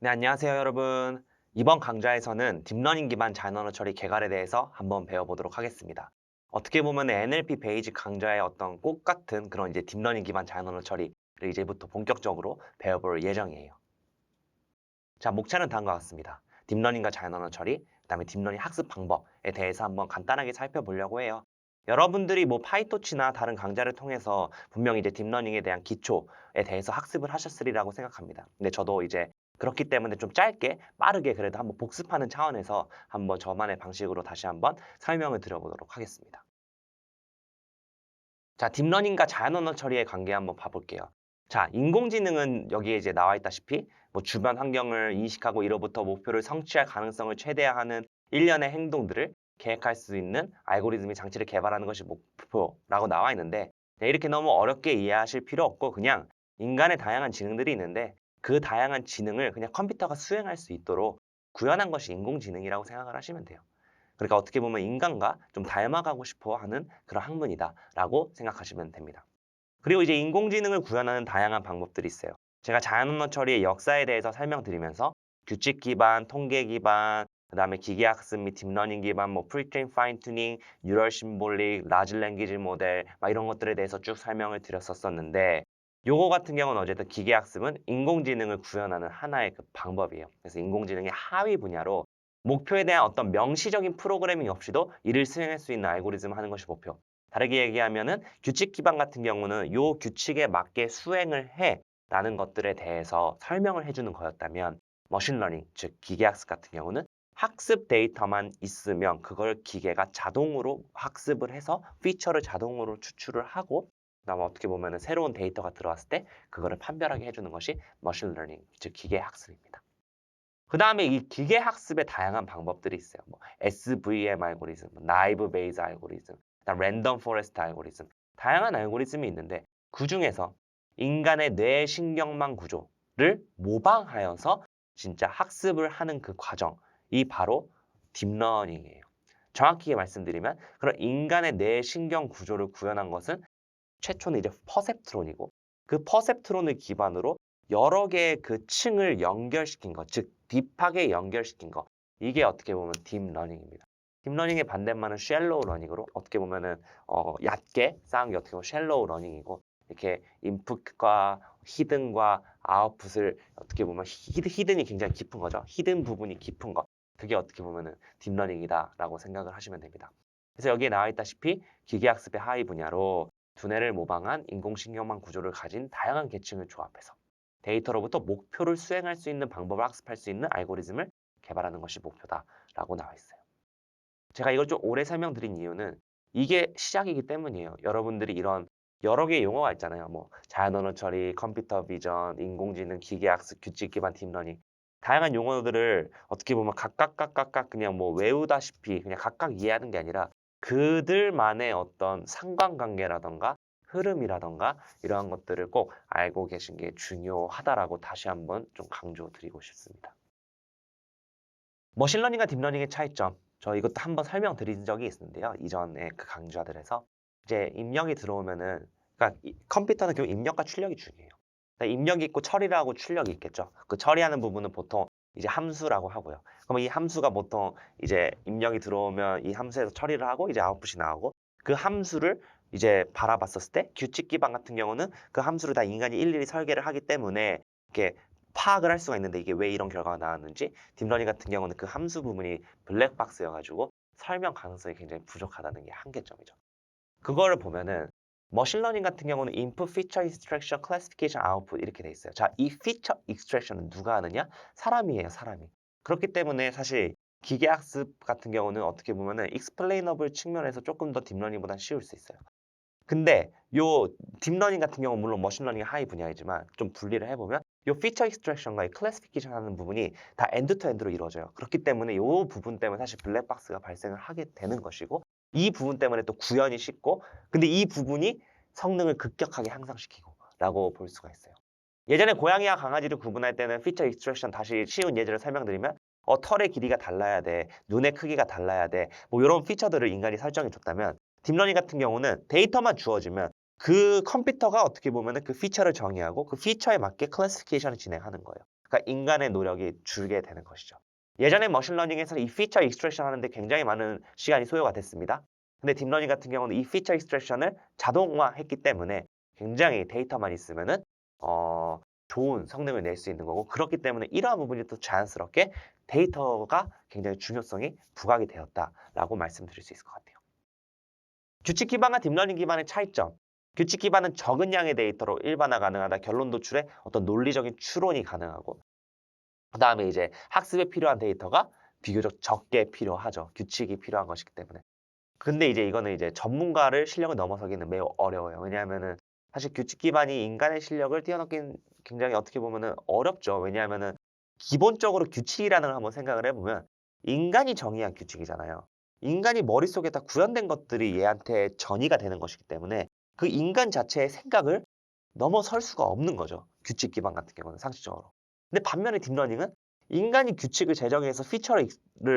네, 안녕하세요, 여러분. 이번 강좌에서는 딥러닝 기반 자연언어 처리 개괄에 대해서 한번 배워보도록 하겠습니다. 어떻게 보면 NLP 베이직 강좌의 어떤 꽃 같은 그런 이제 딥러닝 기반 자연언어 처리를 이제부터 본격적으로 배워볼 예정이에요. 자, 목차는 다음과 같습니다. 딥러닝과 자연언어 처리, 그다음에 딥러닝 학습 방법에 대해서 한번 간단하게 살펴보려고 해요. 여러분들이 뭐 파이토치나 다른 강좌를 통해서 분명히 이제 딥러닝에 대한 기초에 대해서 학습을 하셨으리라고 생각합니다. 근데 저도 이제 그렇기 때문에 좀 짧게 빠르게 그래도 한번 복습하는 차원에서 한번 저만의 방식으로 다시 한번 설명을 드려보도록 하겠습니다. 자, 딥러닝과 자연 언어 처리의 관계 한번 봐볼게요. 자, 인공지능은 여기에 이제 나와 있다시피 뭐 주변 환경을 인식하고 이로부터 목표를 성취할 가능성을 최대화하는 일련의 행동들을 계획할 수 있는 알고리즘의 장치를 개발하는 것이 목표라고 나와 있는데, 네, 이렇게 너무 어렵게 이해하실 필요 없고 그냥 인간의 다양한 지능들이 있는데 그 다양한 지능을 그냥 컴퓨터가 수행할 수 있도록 구현한 것이 인공지능이라고 생각을 하시면 돼요. 그러니까 어떻게 보면 인간과 좀 닮아가고 싶어 하는 그런 학문이다라고 생각하시면 됩니다. 그리고 이제 인공지능을 구현하는 다양한 방법들이 있어요. 제가 자연언어 처리의 역사에 대해서 설명드리면서 규칙 기반, 통계 기반, 그다음에 기계학습 및 딥러닝 기반, 뭐 프리트레인 파인 튜닝, 뉴럴 심볼릭, 라지 랭귀지 모델 막 이런 것들에 대해서 쭉 설명을 드렸었는데, 요거 같은 경우는 어쨌든 기계학습은 인공지능을 구현하는 하나의 그 방법이에요. 그래서 인공지능의 하위 분야로 목표에 대한 어떤 명시적인 프로그래밍 없이도 이를 수행할 수 있는 알고리즘을 하는 것이 목표. 다르게 얘기하면은 규칙 기반 같은 경우는 요 규칙에 맞게 수행을 해라는 것들에 대해서 설명을 해주는 거였다면, 머신러닝, 즉 기계학습 같은 경우는 학습 데이터만 있으면 그걸 기계가 자동으로 학습을 해서 피처를 자동으로 추출을 하고, 그다음에 어떻게 보면은 새로운 데이터가 들어왔을 때 그거를 판별하게 해주는 것이 머신러닝, 즉 기계학습입니다. 그다음에 이 기계 학습의 다양한 방법들이 있어요. 뭐 SVM 알고리즘, 나이브 베이스 알고리즘, 그다음 랜덤 포레스트 알고리즘. 다양한 알고리즘이 있는데 그중에서 인간의 뇌 신경망 구조를 모방하여서 진짜 학습을 하는 그 과정이 바로 딥러닝이에요. 정확히 말씀드리면 그런 인간의 뇌 신경 구조를 구현한 것은 최초는 이제 퍼셉트론이고, 그 퍼셉트론을 기반으로 여러 개의 그 층을 연결시킨 것, 즉 딥하게 연결시킨 것. 이게 어떻게 보면 딥러닝입니다. 딥러닝의 반대말은 쉘로우 러닝으로, 어떻게 보면은 얕게 쌓은 게 어떻게 보면 쉘로우 러닝이고, 이렇게 인풋과 히든과 아웃풋을 어떻게 보면 히든이 굉장히 깊은 거죠. 히든 부분이 깊은 것. 그게 어떻게 보면은 딥러닝이다라고 생각을 하시면 됩니다. 그래서 여기에 나와 있다시피 기계학습의 하위 분야로 두뇌를 모방한 인공신경망 구조를 가진 다양한 계층을 조합해서 데이터로부터 목표를 수행할 수 있는 방법을 학습할 수 있는 알고리즘을 개발하는 것이 목표다라고 나와 있어요. 제가 이걸 좀 오래 설명드린 이유는 이게 시작이기 때문이에요. 여러분들이 이런 여러 개의 용어가 있잖아요. 뭐 자연언어 처리, 컴퓨터 비전, 인공지능, 기계학습, 규칙 기반 딥러닝. 다양한 용어들을 어떻게 보면 각각 그냥 뭐 외우다시피 그냥 각각 이해하는 게 아니라 그들만의 어떤 상관관계라던가 흐름이라던가 이러한 것들을 꼭 알고 계신 게 중요하다라고 다시 한번 좀 강조드리고 싶습니다. 머신러닝과 딥러닝의 차이점. 저 이것도 한번 설명드린 적이 있는데요. 이전에 그 강좌들에서 이제 입력이 들어오면은, 그러니까 컴퓨터는 결국 입력과 출력이 중요해요. 그러니까 입력이 있고 처리하고 출력이 있겠죠. 그 처리하는 부분은 보통 이제 함수라고 하고요. 그럼 이 함수가 보통 이제 입력이 들어오면 이 함수에서 처리를 하고 이제 아웃풋이 나오고, 그 함수를 이제 바라봤었을 때 규칙 기반 같은 경우는 그 함수를 다 인간이 일일이 설계를 하기 때문에 이렇게 파악을 할 수가 있는데, 이게 왜 이런 결과가 나왔는지, 딥러닝 같은 경우는 그 함수 부분이 블랙박스여가지고 설명 가능성이 굉장히 부족하다는 게 한계점이죠. 그거를 보면은 머신러닝 같은 경우는 input, feature, extraction, classification, output 이렇게 돼 있어요. 자, 이 feature extraction은 누가 하느냐? 사람이에요, 사람이. 그렇기 때문에 사실 기계학습 같은 경우는 어떻게 보면은 explainable 측면에서 조금 더 딥러닝보다 쉬울 수 있어요. 근데 요 딥러닝 같은 경우는 물론 머신러닝의 하위 분야이지만 좀 분리를 해보면 요 피처 익스트랙션과 이 클래시피케이션 하는 부분이 다 엔드 투 엔드로 이루어져요. 그렇기 때문에 요 부분 때문에 사실 블랙박스가 발생을 하게 되는 것이고, 이 부분 때문에 또 구현이 쉽고, 근데 이 부분이 성능을 급격하게 향상시키고 라고 볼 수가 있어요. 예전에 고양이와 강아지를 구분할 때는 피처 익스트랙션, 다시 쉬운 예제를 설명드리면 털의 길이가 달라야 돼, 눈의 크기가 달라야 돼, 뭐 이런 피처들을 인간이 설정해 줬다면, 딥러닝 같은 경우는 데이터만 주어지면 그 컴퓨터가 어떻게 보면은 그 피처를 정의하고 그 피처에 맞게 클래시피케이션을 진행하는 거예요. 그러니까 인간의 노력이 줄게 되는 것이죠. 예전에 머신러닝에서 이 피처 익스트랙션 하는데 굉장히 많은 시간이 소요가 됐습니다. 근데 딥러닝 같은 경우는 이 피처 익스트랙션을 자동화했기 때문에 굉장히 데이터만 있으면은 좋은 성능을 낼 수 있는 거고, 그렇기 때문에 이러한 부분이 또 자연스럽게 데이터가 굉장히 중요성이 부각이 되었다라고 말씀드릴 수 있을 것 같아요. 규칙 기반과 딥러닝 기반의 차이점. 규칙 기반은 적은 양의 데이터로 일반화 가능하다. 결론 도출에 어떤 논리적인 추론이 가능하고, 그다음에 이제 학습에 필요한 데이터가 비교적 적게 필요하죠. 규칙이 필요한 것이기 때문에. 근데 이제 이거는 이제 전문가를 실력을 넘어서기는 매우 어려워요. 왜냐하면은 사실 규칙 기반이 인간의 실력을 뛰어넘긴 굉장히 어떻게 보면은 어렵죠. 왜냐하면은 기본적으로 규칙이라는 걸 한번 생각을 해보면 인간이 정의한 규칙이잖아요. 인간이 머릿속에 다 구현된 것들이 얘한테 전이가 되는 것이기 때문에 그 인간 자체의 생각을 넘어설 수가 없는 거죠. 규칙 기반 같은 경우는 상식적으로. 근데 반면에 딥러닝은 인간이 규칙을 제정해서 피처를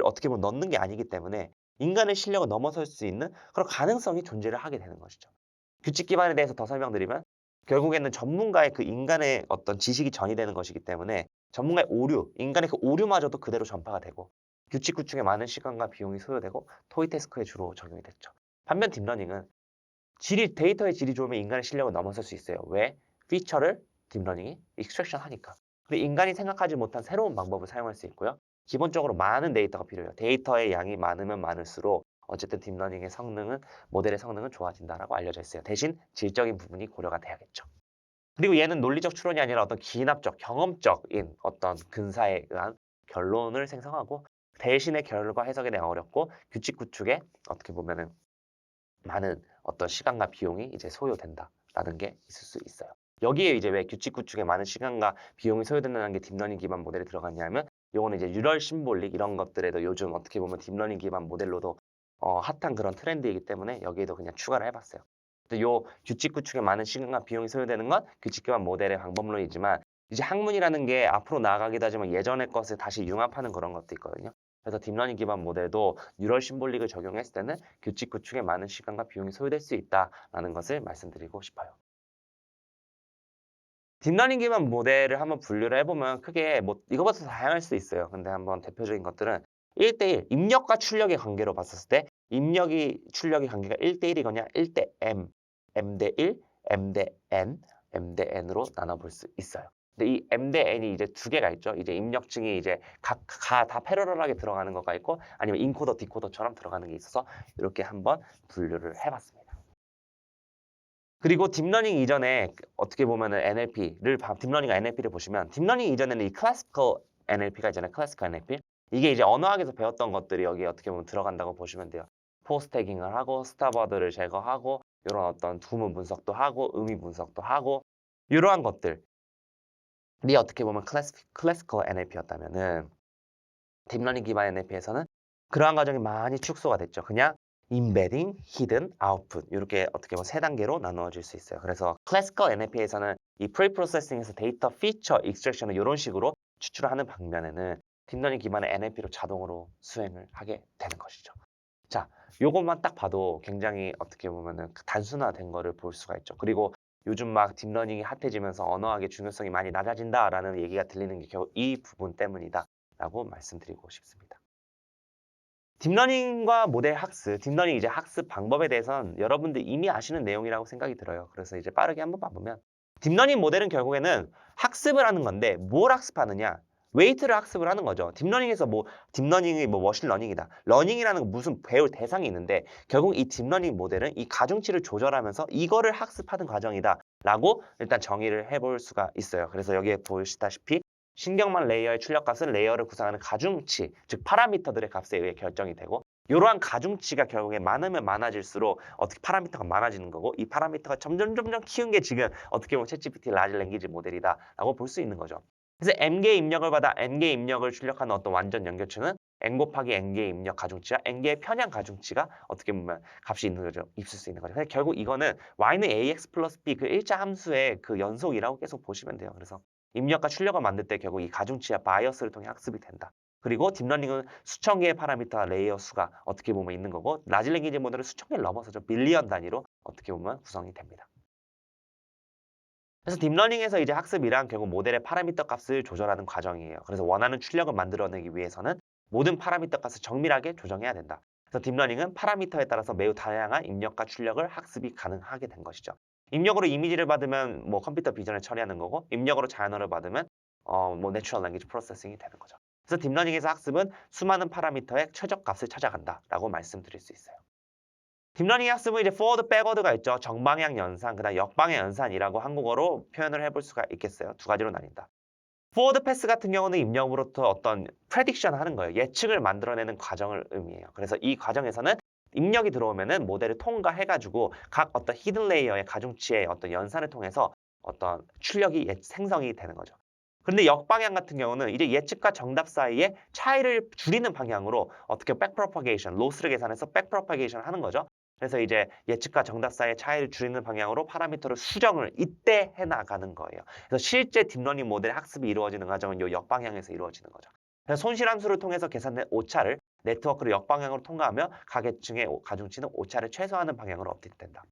어떻게 보면 넣는 게 아니기 때문에 인간의 실력을 넘어설 수 있는 그런 가능성이 존재를 하게 되는 것이죠. 규칙 기반에 대해서 더 설명드리면 결국에는 전문가의 그 인간의 어떤 지식이 전이되는 것이기 때문에 전문가의 오류, 인간의 그 오류마저도 그대로 전파가 되고 규칙 구축에 많은 시간과 비용이 소요되고 토의 태스크에 주로 적용이 됐죠. 반면 딥러닝은 데이터의 질이 좋으면 인간의 실력을 넘어설 수 있어요. 왜? 피처를 딥러닝이 익스트랙션 하니까. 근데 인간이 생각하지 못한 새로운 방법을 사용할 수 있고요. 기본적으로 많은 데이터가 필요해요. 데이터의 양이 많으면 많을수록 어쨌든 딥러닝의 성능은, 모델의 성능은 좋아진다라고 알려져 있어요. 대신 질적인 부분이 고려가 돼야겠죠. 그리고 얘는 논리적 추론이 아니라 어떤 기납적, 경험적인 어떤 근사에 의한 결론을 생성하고 대신의 결과 해석에 대해 어렵고 규칙 구축에 어떻게 보면은 많은 어떤 시간과 비용이 이제 소요된다라는 게 있을 수 있어요. 여기에 이제 왜 규칙 구축에 많은 시간과 비용이 소요된다는 게 딥러닝 기반 모델에 들어갔냐면 요거는 이제 뉴럴 심볼릭 이런 것들에도 요즘 어떻게 보면 딥러닝 기반 모델로도 핫한 그런 트렌드이기 때문에 여기에도 그냥 추가를 해봤어요. 근데 요 규칙 구축에 많은 시간과 비용이 소요되는 건 규칙 기반 모델의 방법론이지만 이제 학문이라는 게 앞으로 나아가기도 하지만 예전의 것을 다시 융합하는 그런 것도 있거든요. 그래서 딥러닝 기반 모델도 뉴럴 심볼릭을 적용했을 때는 규칙 구축에 많은 시간과 비용이 소요될 수 있다라는 것을 말씀드리고 싶어요. 딥러닝 기반 모델을 한번 분류를 해보면 크게 뭐 이거보다 더 다양할 수 있어요. 근데 한번 대표적인 것들은 1대1 입력과 출력의 관계로 봤었을 때 입력이 출력의 관계가 1대1이거냐 1대 M, M 대 1, M 대 N, M 대 N으로 나눠볼 수 있어요. 근데 이 M 대 N이 이제 두 개가 있죠. 이제 입력증이 이제 다 패러럴하게 들어가는 거가 있고 아니면 인코더, 디코더처럼 들어가는 게 있어서 이렇게 한번 분류를 해봤습니다. 그리고 딥러닝 이전에 어떻게 보면은 딥러닝과 NLP를 보시면 딥러닝 이전에는 이 클래시컬 NLP가 있잖아요. 클래시컬 NLP. 이게 이제 언어학에서 배웠던 것들이 여기에 어떻게 보면 들어간다고 보시면 돼요. 포스 태깅을 하고 스타버드를 제거하고 이런 어떤 구문 분석도 하고 의미 분석도 하고 이러한 것들이 어떻게 보면 클래시컬 NLP였다면은 딥러닝 기반 NLP에서는 그러한 과정이 많이 축소가 됐죠. 그냥 인베딩, 히든, 아웃풋 이렇게 어떻게 보면 세 단계로 나누어질 수 있어요. 그래서 클래시컬 NLP에서는 이 프리 프로세싱에서 데이터 피처 익스트랙션을 이런 식으로 추출하는 방면에는 딥러닝 기반의 NLP로 자동으로 수행을 하게 되는 것이죠. 자, 요것만 딱 봐도 굉장히 어떻게 보면은 단순화된 거를 볼 수가 있죠. 그리고 요즘 막 딥러닝이 핫해지면서 언어학의 중요성이 많이 낮아진다라는 얘기가 들리는 게 겨우 이 부분 때문이다라고 말씀드리고 싶습니다. 딥러닝과 모델 학습, 딥러닝 이제 학습 방법에 대해서는 여러분들 이미 아시는 내용이라고 생각이 들어요. 그래서 이제 빠르게 한번 봐보면 딥러닝 모델은 결국에는 학습을 하는 건데 뭘 학습하느냐? 웨이트를 학습을 하는 거죠. 딥러닝에서 뭐 딥러닝이 뭐 머신러닝이다. 러닝이라는 건 무슨 배울 대상이 있는데 결국 이 딥러닝 모델은 이 가중치를 조절하면서 이거를 학습하는 과정이다라고 일단 정의를 해볼 수가 있어요. 그래서 여기에 보시다시피 신경망 레이어의 출력값은 레이어를 구성하는 가중치, 즉 파라미터들의 값에 의해 결정이 되고 이러한 가중치가 결국에 많으면 많아질수록 어떻게 파라미터가 많아지는 거고 이 파라미터가 점점 키운 게 지금 어떻게 보면 챗GPT 라지 랭귀지 모델이다라고 볼 수 있는 거죠. 그래서 M개의 입력을 받아 N개의 입력을 출력하는 어떤 완전 연결체는 N 곱하기 N개의 입력 가중치와 N개의 편향 가중치가 어떻게 보면 값이 있는 거죠. 있을 수 있는 거죠. 그래서 결국 이거는 Y는 AX 플러스 B 그 일자 함수의 그 연속이라고 계속 보시면 돼요. 그래서 입력과 출력을 만들 때 결국 이 가중치와 바이어스를 통해 학습이 된다. 그리고 딥러닝은 수천 개의 파라미터 레이어 수가 어떻게 보면 있는 거고 라지 랭귀지 모델은 수천 개를 넘어서죠. 빌리언 단위로 어떻게 보면 구성이 됩니다. 그래서 딥러닝에서 이제 학습이란 결국 모델의 파라미터 값을 조절하는 과정이에요. 그래서 원하는 출력을 만들어내기 위해서는 모든 파라미터 값을 정밀하게 조정해야 된다. 그래서 딥러닝은 파라미터에 따라서 매우 다양한 입력과 출력을 학습이 가능하게 된 것이죠. 입력으로 이미지를 받으면 뭐 컴퓨터 비전을 처리하는 거고, 입력으로 자연어를 받으면 뭐 내추럴 랭귀지 프로세싱이 되는 거죠. 그래서 딥러닝에서 학습은 수많은 파라미터의 최적값을 찾아간다라고 말씀드릴 수 있어요. 딥러닝 학습은 이제 forward, backward가 있죠. 정방향 연산, 그다음 역방향 연산이라고 한국어로 표현을 해볼 수가 있겠어요. 두 가지로 나뉜다. forward pass 같은 경우는 입력으로부터 어떤 prediction 하는 거예요. 예측을 만들어내는 과정을 의미해요. 그래서 이 과정에서는 입력이 들어오면은 모델을 통과해가지고 각 어떤 히든 레이어의 가중치의 어떤 연산을 통해서 어떤 출력이 생성이 되는 거죠. 그런데 역방향 같은 경우는 이제 예측과 정답 사이에 차이를 줄이는 방향으로 어떻게 backpropagation, 로스를 계산해서 backpropagation 하는 거죠. 그래서 이제 예측과 정답 사이의 차이를 줄이는 방향으로 파라미터를 수정을 이때 해 나가는 거예요. 그래서 실제 딥러닝 모델의 학습이 이루어지는 과정은 이 역방향에서 이루어지는 거죠. 그래서 손실함수를 통해서 계산된 오차를 네트워크를 역방향으로 통과하며 가계층의 가중치는 오차를 최소화하는 방향으로 업데이트된다.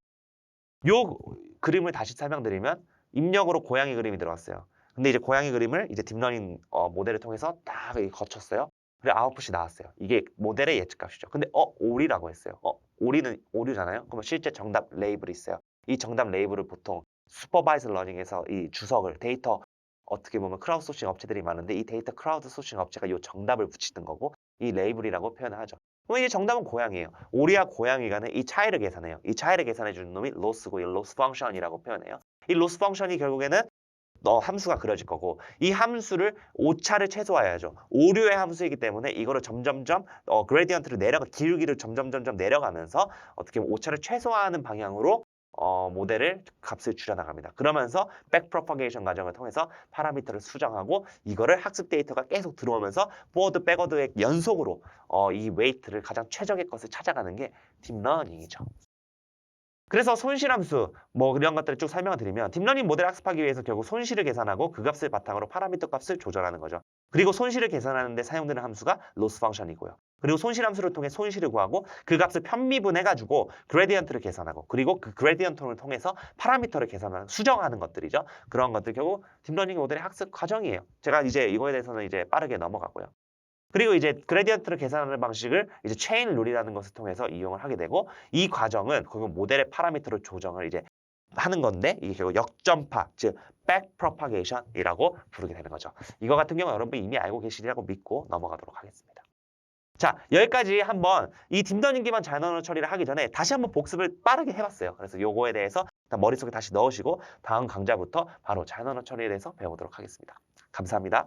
요 그림을 다시 설명드리면 입력으로 고양이 그림이 들어왔어요. 근데 이제 고양이 그림을 이제 딥러닝 모델을 통해서 딱 거쳤어요. 그리고 아웃풋이 나왔어요. 이게 모델의 예측값이죠. 근데 오리라고 했어요. 오리는 오류잖아요. 그러면 실제 정답 레이블이 있어요. 이 정답 레이블을 보통 슈퍼바이즈 러닝에서 이 주석을 데이터 어떻게 보면 크라우드 소싱 업체들이 많은데 이 데이터 크라우드 소싱 업체가 이 정답을 붙이는 거고 이 레이블이라고 표현을 하죠. 그럼 이제 정답은 고양이에요. 오리와 고양이 간의 이 차이를 계산해요. 이 차이를 계산해 주는 놈이 로스고 이 로스 펑션이라고 표현해요. 이 로스 펑션이 결국에는 함수가 그려질 거고 이 함수를 오차를 최소화해야죠. 오류의 함수이기 때문에 이거를 점점점 그레디언트를 기울기를 점점점점 내려가면서 어떻게 보면 오차를 최소화하는 방향으로 모델을 값을 줄여나갑니다. 그러면서 백프로퍼게이션 과정을 통해서 파라미터를 수정하고 이거를 학습 데이터가 계속 들어오면서 포워드 백워드의 연속으로 이 웨이트를 가장 최적의 것을 찾아가는 게 딥러닝이죠. 그래서 손실함수 뭐 이런 것들을 쭉 설명을 드리면 딥러닝 모델 학습하기 위해서 결국 손실을 계산하고 그 값을 바탕으로 파라미터 값을 조절하는 거죠. 그리고 손실을 계산하는 데 사용되는 함수가 로스 펑션이고요. 그리고 손실함수를 통해 손실을 구하고 그 값을 편미분해가지고 그레디언트를 계산하고 그리고 그 그레디언트를 통해서 파라미터를 계산하는 수정하는 것들이죠. 그런 것들 결국 딥러닝 모델의 학습 과정이에요. 제가 이제 이거에 대해서는 이제 빠르게 넘어가고요. 그리고 이제 그레디언트를 계산하는 방식을 이제 체인 룰이라는 것을 통해서 이용을 하게 되고 이 과정은 그 모델의 파라미터를 조정을 이제 하는 건데 이게 결국 역전파 즉 백프로파게이션이라고 부르게 되는 거죠. 이거 같은 경우 여러분이 이미 알고 계시리라고 믿고 넘어가도록 하겠습니다. 자, 여기까지 한번 이 딥러닝 기반 자연 언어 처리를 하기 전에 다시 한번 복습을 빠르게 해봤어요. 그래서 요거에 대해서 머릿속에 다시 넣으시고 다음 강좌부터 바로 자연 언어 처리에 대해서 배워보도록 하겠습니다. 감사합니다.